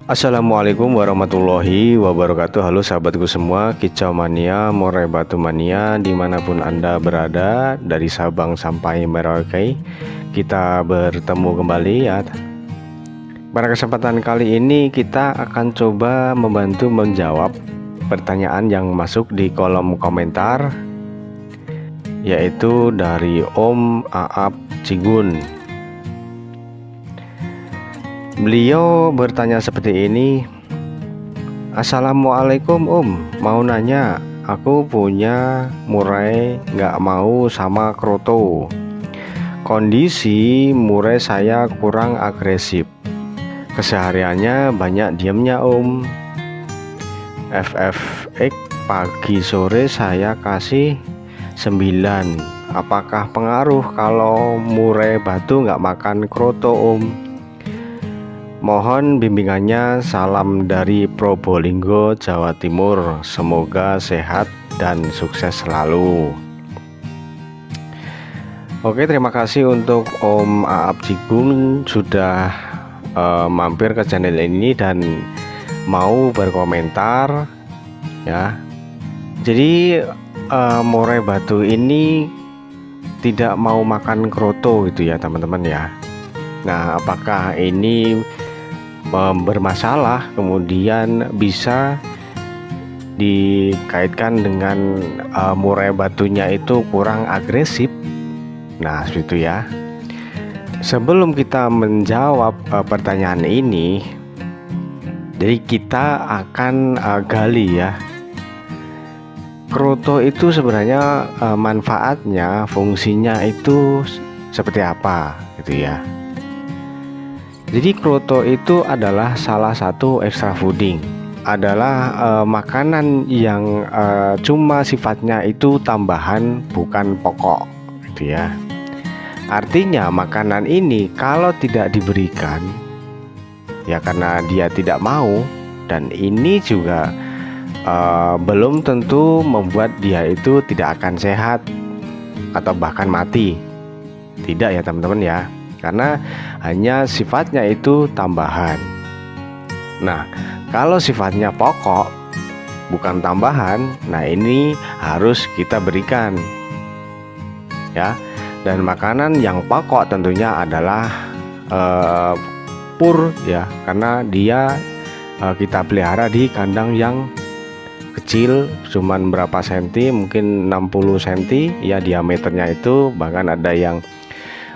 Assalamualaikum warahmatullahi wabarakatuh. Halo sahabatku semua, kicau mania, murai batu mania, dimanapun anda berada, dari Sabang sampai Merauke, kita bertemu kembali ya. Pada kesempatan kali ini kita akan coba membantu menjawab pertanyaan yang masuk di kolom komentar, yaitu dari Om Aap Cigun. Beliau bertanya seperti ini. Assalamualaikum Om, mau nanya, aku punya murai nggak mau sama kroto. Kondisi murai saya kurang agresif, kesehariannya banyak diamnya Om. FFX pagi sore saya kasih 9. Apakah pengaruh kalau murai batu nggak makan kroto Om? Mohon bimbingannya. Salam dari Probolinggo, Jawa Timur. Semoga sehat dan sukses selalu. Oke, terima kasih untuk Om Aap Cigun sudah mampir ke channel ini dan mau berkomentar ya. Jadi murai batu ini tidak mau makan kroto gitu ya teman-teman ya. Nah, apakah ini bermasalah kemudian bisa dikaitkan dengan murai batunya itu kurang agresif? Nah, seperti itu ya. Sebelum kita menjawab pertanyaan ini, jadi kita akan gali ya, kroto itu sebenarnya manfaatnya, fungsinya itu seperti apa gitu ya. Jadi kroto itu adalah salah satu extra fooding, adalah makanan yang cuma sifatnya itu tambahan bukan pokok gitu ya. Artinya makanan ini kalau tidak diberikan ya karena dia tidak mau, dan ini juga belum tentu membuat dia itu tidak akan sehat atau bahkan mati. Tidak ya teman-teman ya, karena hanya sifatnya itu tambahan. Nah, kalau sifatnya pokok bukan tambahan, nah ini harus kita berikan ya. Dan makanan yang pokok tentunya adalah pur ya, karena dia kita pelihara di kandang yang kecil, cuman berapa senti, mungkin 60 cm ya diameternya itu, bahkan ada yang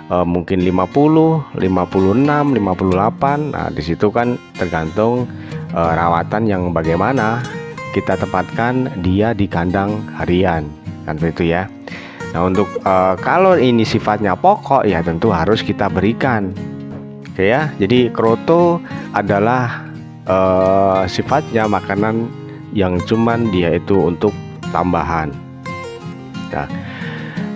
mungkin 50, 56, 58. Nah, disitu kan tergantung rawatan yang bagaimana kita tempatkan dia di kandang harian, kan begitu ya. Nah, untuk kalau ini sifatnya pokok ya tentu harus kita berikan. Oke ya. Jadi kroto adalah sifatnya makanan yang cuman dia itu untuk tambahan. Nah,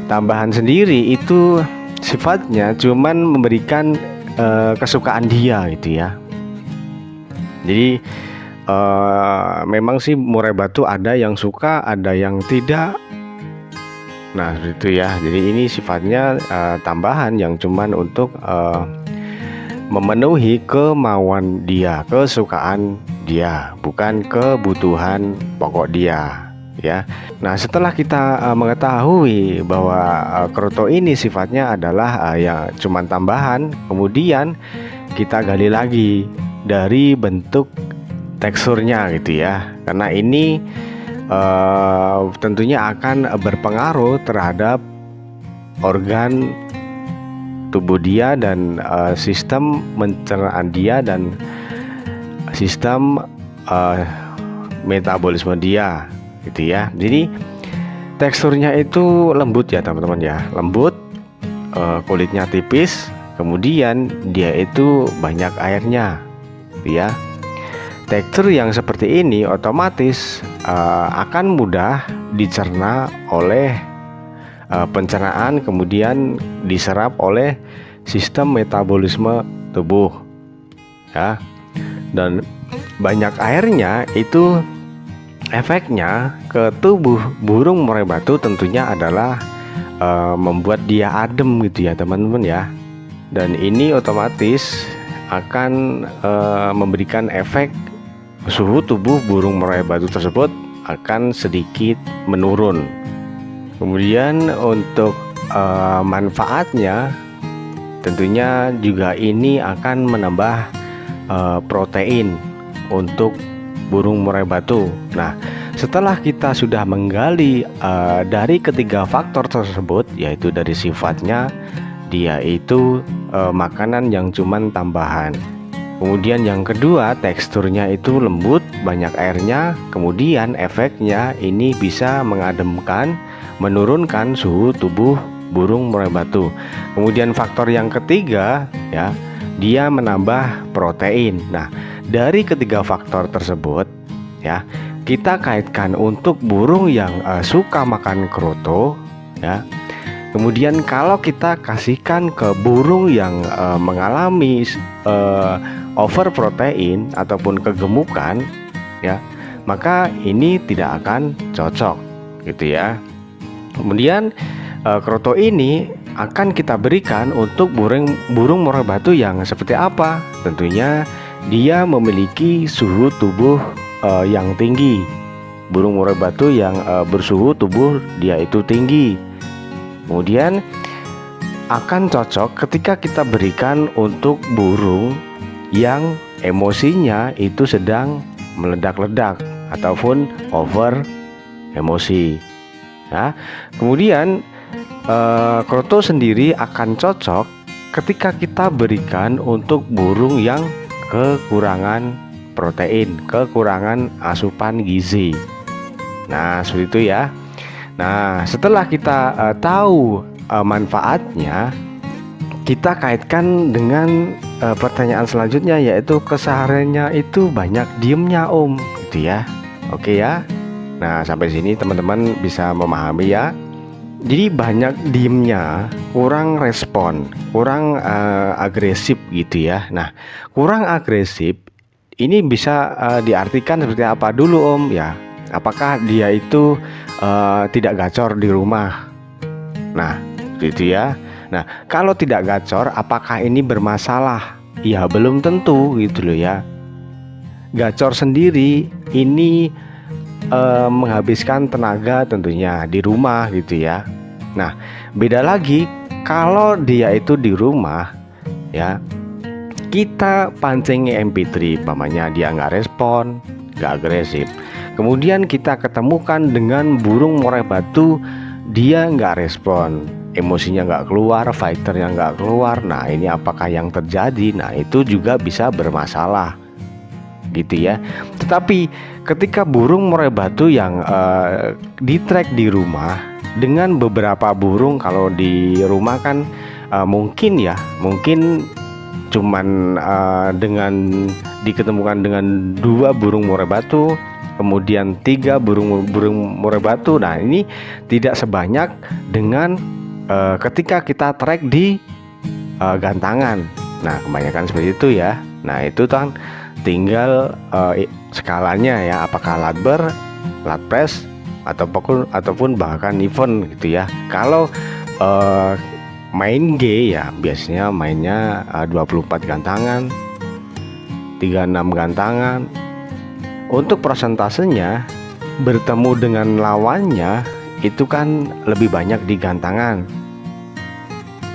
tambahan sendiri itu sifatnya cuman memberikan kesukaan dia gitu ya. Jadi memang sih murai batu ada yang suka, ada yang tidak. Nah itu ya. Jadi ini sifatnya tambahan yang cuman untuk memenuhi kemauan dia, kesukaan dia, bukan kebutuhan pokok dia ya. Nah, setelah kita mengetahui bahwa kroto ini sifatnya adalah yang cuman tambahan, kemudian kita gali lagi dari bentuk teksturnya gitu ya, karena ini tentunya akan berpengaruh terhadap organ tubuh dia dan sistem pencernaan dia dan sistem metabolisme dia gitu ya. Jadi teksturnya itu lembut ya teman-teman ya, lembut, kulitnya tipis, kemudian dia itu banyak airnya gitu ya. Tekstur yang seperti ini otomatis akan mudah dicerna oleh pencernaan, kemudian diserap oleh sistem metabolisme tubuh ya. Dan banyak airnya itu efeknya ke tubuh burung murai batu tentunya adalah membuat dia adem gitu ya teman-teman ya. Dan ini otomatis akan memberikan efek suhu tubuh burung murai batu tersebut akan sedikit menurun. Kemudian untuk manfaatnya tentunya juga ini akan menambah protein untuk burung murai batu. Nah, setelah kita sudah menggali dari ketiga faktor tersebut, yaitu dari sifatnya, dia itu makanan yang cuman tambahan. Kemudian yang kedua, teksturnya itu lembut, banyak airnya. Kemudian efeknya ini bisa mengademkan, menurunkan suhu tubuh burung murai batu. Kemudian faktor yang ketiga, ya, dia menambah protein. Nah, dari ketiga faktor tersebut, ya, kita kaitkan untuk burung yang suka makan kroto, ya. Kemudian kalau kita kasihkan ke burung yang mengalami over protein ataupun kegemukan, ya, maka ini tidak akan cocok, gitu ya. Kemudian kroto ini akan kita berikan untuk burung murai batu yang seperti apa? Tentunya dia memiliki suhu tubuh yang tinggi. Burung murai batu yang bersuhu tubuh dia itu tinggi. Kemudian akan cocok ketika kita berikan untuk burung yang emosinya itu sedang meledak-ledak ataupun over emosi. Nah, kemudian kroto sendiri akan cocok ketika kita berikan untuk burung yang kekurangan protein, kekurangan asupan gizi. Nah, seperti itu ya. Nah, setelah kita tahu manfaatnya, kita kaitkan dengan pertanyaan selanjutnya, yaitu kesehariannya itu banyak diemnya Om, gitu ya. Oke ya. Nah, sampai sini teman-teman bisa memahami ya. Jadi banyak diemnya, kurang respon, kurang agresif gitu ya. Nah, kurang agresif ini bisa diartikan seperti apa dulu Om ya? Apakah dia itu tidak gacor di rumah? Nah, gitu ya. Nah, kalau tidak gacor, apakah ini bermasalah? Ya, belum tentu gitu loh ya. Gacor sendiri ini menghabiskan tenaga tentunya di rumah gitu ya. Nah, beda lagi kalau dia itu di rumah ya, kita pancing MP3, pamannya dia nggak respon, nggak agresif. Kemudian kita ketemukan dengan burung murai batu, dia nggak respon, emosinya nggak keluar, fighternya nggak keluar. Nah, ini apakah yang terjadi? Nah, itu juga bisa bermasalah gitu ya. Tetapi ketika burung murai batu yang di track di rumah dengan beberapa burung, kalau di rumah kan mungkin cuman dengan diketemukan dengan 2 burung murai batu, kemudian 3 burung murai batu. Nah, ini tidak sebanyak dengan ketika kita track di gantangan. Nah, kebanyakan seperti itu ya. Nah, itu kan tinggal skalanya ya, apakah latber, latpress ataupun bahkan event gitu ya. Kalau main G ya biasanya mainnya 24 gantangan, 36 gantangan. Untuk persentasenya bertemu dengan lawannya itu kan lebih banyak di gantangan.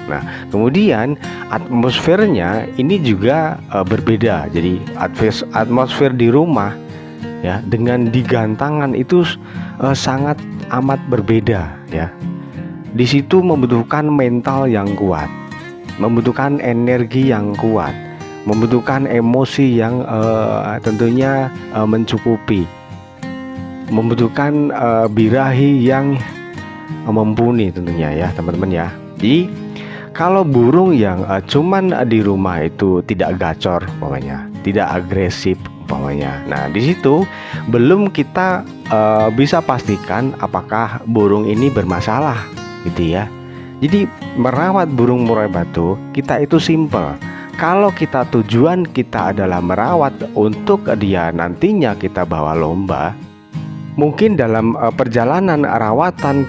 Nah, kemudian atmosfernya ini juga berbeda. Jadi atmosfer di rumah ya dengan di gantangan itu sangat amat berbeda ya. Di situ membutuhkan mental yang kuat, membutuhkan energi yang kuat, membutuhkan emosi yang tentunya mencukupi, membutuhkan birahi yang mumpuni tentunya ya teman-teman ya. Jadi kalau burung yang cuman di rumah itu tidak gacor umpamanya, tidak agresif umpamanya. Nah, di situ belum kita bisa pastikan apakah burung ini bermasalah gitu ya. Jadi merawat burung murai batu kita itu simple. Kalau kita tujuan kita adalah merawat untuk dia nantinya kita bawa lomba, mungkin dalam perjalanan rawatan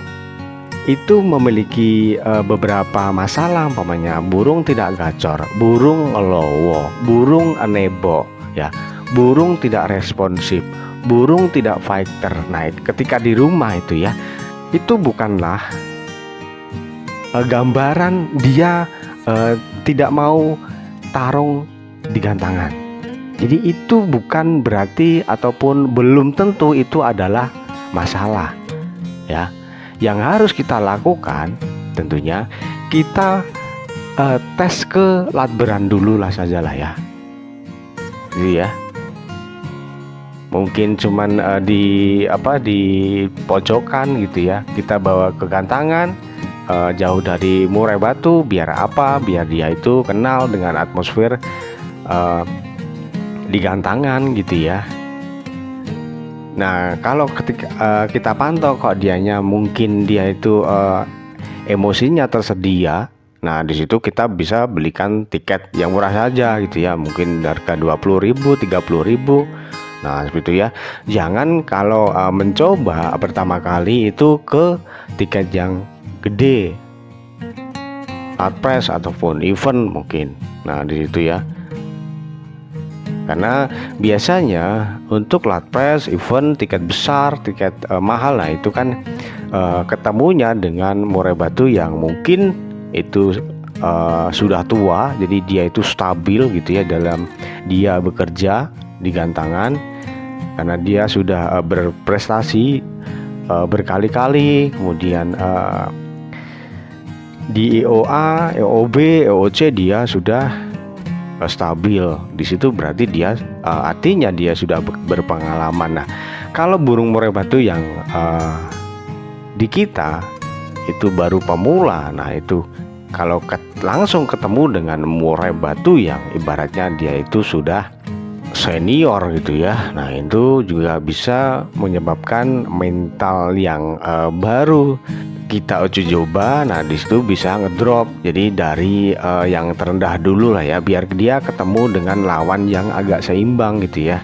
itu memiliki beberapa masalah, umpamanya burung tidak gacor, burung ngelowo, burung nebo, ya, burung tidak responsif, burung tidak fighter. Nah, ketika di rumah itu ya, itu bukanlah gambaran dia tidak mau tarung di gantangan. Jadi itu bukan berarti ataupun belum tentu itu adalah masalah, ya. Yang harus kita lakukan tentunya kita tes ke latberan dulu lah sajalah ya. Jadi ya, mungkin cuman di pojokan gitu ya, kita bawa ke gantangan jauh dari murai batu. Biar apa? Biar dia itu kenal dengan atmosfer di gantangan gitu ya. Nah, kalau ketika kita pantau kok dianya mungkin dia itu emosinya tersedia, nah di situ kita bisa belikan tiket yang murah saja gitu ya, mungkin harga 20.000, 30.000. Nah, seperti itu ya. Jangan kalau mencoba pertama kali itu ke tiket yang gede, art price ataupun event mungkin. Nah, di situ ya. Karena biasanya untuk lat price, event, tiket besar, tiket mahal, nah itu kan ketemunya dengan murai batu yang mungkin itu sudah tua, jadi dia itu stabil gitu ya dalam dia bekerja di gantangan, karena dia sudah berprestasi berkali-kali, kemudian di EOA, EOB, EOC dia sudah stabil. Di situ berarti dia artinya dia sudah berpengalaman. Nah, kalau burung murai batu yang di kita itu baru pemula, nah itu kalau langsung ketemu dengan murai batu yang ibaratnya dia itu sudah senior gitu ya, nah itu juga bisa menyebabkan mental yang baru kita uji coba. Nah, di situ bisa ngedrop. Jadi dari yang terendah dulu lah ya, biar dia ketemu dengan lawan yang agak seimbang gitu ya.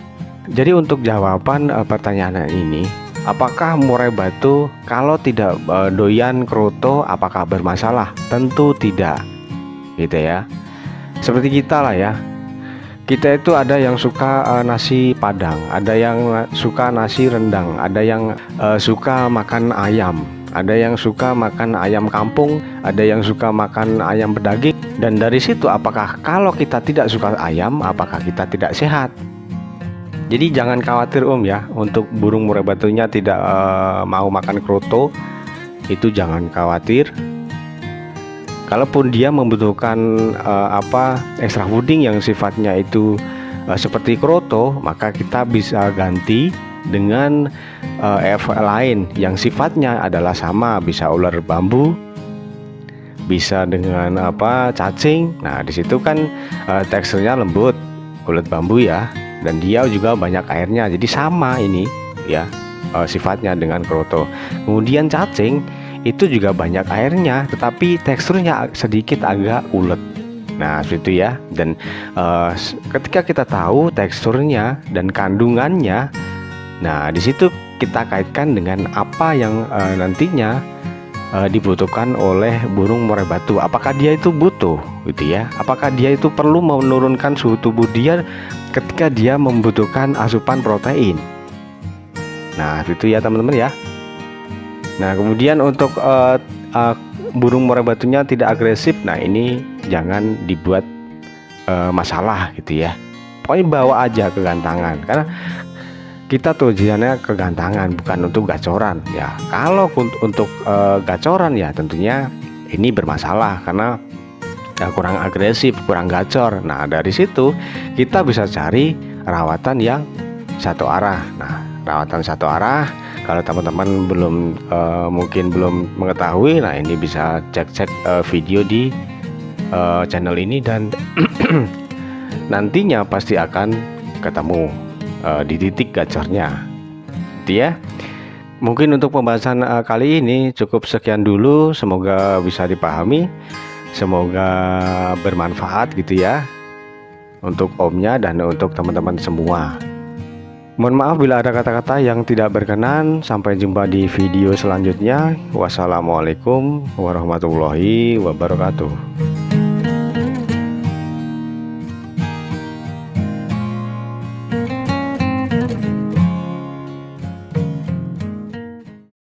Jadi untuk jawaban pertanyaan ini, apakah murai batu kalau tidak doyan kroto apakah bermasalah? Tentu tidak, gitu ya. Seperti kita lah ya. Kita itu ada yang suka nasi padang, ada yang suka nasi rendang, ada yang suka makan ayam, ada yang suka makan ayam kampung, ada yang suka makan ayam pedaging. Dan dari situ apakah kalau kita tidak suka ayam, apakah kita tidak sehat? Jadi jangan khawatir ya, untuk burung murai batunya tidak mau makan kroto, itu jangan khawatir. Kalaupun dia membutuhkan extra fooding yang sifatnya itu seperti kroto, maka kita bisa ganti dengan lain yang sifatnya adalah sama, bisa ular bambu, bisa dengan cacing. Nah, di situ kan teksturnya lembut, ulat bambu ya, dan dia juga banyak airnya, jadi sama ini ya sifatnya dengan kroto. Kemudian cacing itu juga banyak airnya, tetapi teksturnya sedikit agak ulet. Nah, seperti itu ya. Dan ketika kita tahu teksturnya dan kandungannya, nah di situ kita kaitkan dengan apa yang nantinya dibutuhkan oleh burung murai batu. Apakah dia itu butuh gitu ya? Apakah dia itu perlu menurunkan suhu tubuh dia ketika dia membutuhkan asupan protein? Nah, itu ya teman-teman ya. Nah, kemudian untuk burung murai batunya tidak agresif, nah ini jangan dibuat masalah gitu ya. Pokoknya bawa aja ke gantangan, karena kita tujuannya ke gantangan bukan untuk gacoran ya. Kalau untuk gacoran ya tentunya ini bermasalah karena kurang agresif, kurang gacor. Nah, dari situ kita bisa cari rawatan yang satu arah. Nah, rawatan satu arah, kalau teman-teman mungkin belum mengetahui, nah ini bisa cek video di channel ini dan nantinya pasti akan ketemu di titik gacornya, gitu ya. Mungkin untuk pembahasan kali ini cukup sekian dulu, semoga bisa dipahami, semoga bermanfaat gitu ya untuk omnya dan untuk teman-teman semua. Mohon maaf bila ada kata-kata yang tidak berkenan. Sampai jumpa di video selanjutnya. Wassalamualaikum warahmatullahi wabarakatuh.